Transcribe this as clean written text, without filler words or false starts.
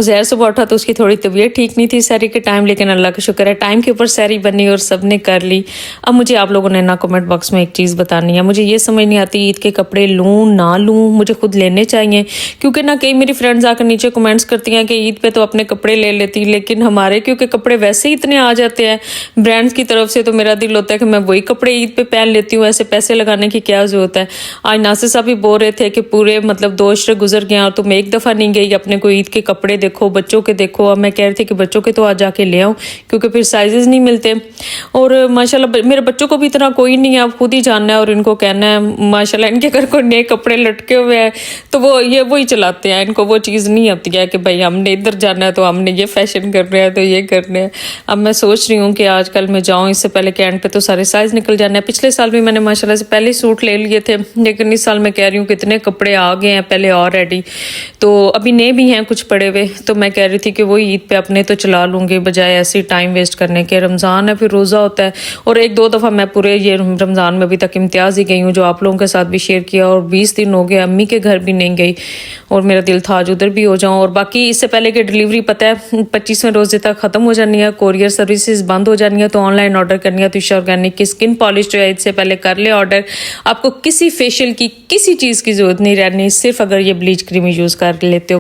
ज़हर सुबह उठा तो उसकी थोड़ी तबीयत ठीक नहीं थी सहरी के टाइम, लेकिन अल्लाह का शुक्र है टाइम के ऊपर सहरी बनी और सब ने कर ली। अब मुझे आप लोगों ने ना कमेंट बॉक्स में एक चीज़ बतानी है, मुझे ये समझ नहीं आती ईद के कपड़े लूँ ना लूँ, मुझे खुद लेने चाहिए। क्योंकि ना कई मेरी फ्रेंड्स आकर नीचे कमेंट्स करती हैं कि ईद पे तो अपने कपड़े ले लेती, लेकिन हमारे क्योंकि कपड़े वैसे ही इतने आ जाते हैं ब्रांड्स की तरफ से, तो मेरा दिल होता है कि मैं वही कपड़े ईद पे पहन लेती हूँ, ऐसे पैसे लगाने की क्या ज़रूरत है। आज नासिर साहब भी बोल रहे थे कि पूरे मतलब 2 अशरे गुजर गए और तुम एक दफ़ा नहीं गई अपने को ईद के कपड़े देखो, बच्चों के देखो। अब मैं कह रही थी कि बच्चों के तो आज जाके ले आऊँ क्योंकि फिर साइजेस नहीं मिलते। और माशाल्लाह मेरे बच्चों को भी इतना कोई नहीं है, आप खुद ही जानना है और इनको कहना है। माशाल्लाह इनके घर को नए कपड़े लटके हुए हैं तो वो ये वही चलाते हैं, इनको वो चीज़ नहीं आती है कि भाई हमने इधर जाना है तो हमने ये फैशन करना है तो ये करना है। अब मैं सोच रही हूँ कि आजकल मैं जाऊँ, इससे पहले के एंड पे तो सारे साइज़ निकल जाने हैं। पिछले साल भी मैंने माशाल्लाह से पहले सूट ले लिए थे, लेकिन इस साल मैं कह रही हूँ कितने कपड़े आ गए हैं पहले ऑलरेडी, तो अभी नए भी हैं कुछ पड़े हुए। तो मैं कह रही थी कि वही ईद पे अपने तो चला लूँगी बजाय ऐसे टाइम वेस्ट करने के। रमज़ान है फिर रोज़ा होता है, और 1-2 दफ़ा मैं पूरे ये रमज़ान में अभी तक इम्तियाज़ ही गई हूँ जो आप लोगों के साथ भी शेयर किया, और 20 दिन हो गए अम्मी के घर भी नहीं गई और मेरा दिल था आज उधर भी हो जाऊँ। और बाकी इससे पहले कि डिलीवरी पता है 25वें रोज़े तक ख़त्म हो जानी है, कोरियर सर्विसेज बंद हो जानी है, तो ऑनलाइन ऑर्डर करनी है तो ईशा ऑर्गेनिक की स्किन पॉलिश जो है इससे पहले कर ले ऑर्डर। आपको किसी फेशियल की किसी चीज़ की ज़रूरत नहीं रहनी, सिर्फ अगर ये ब्लीच क्रीम यूज़ कर लेते हो।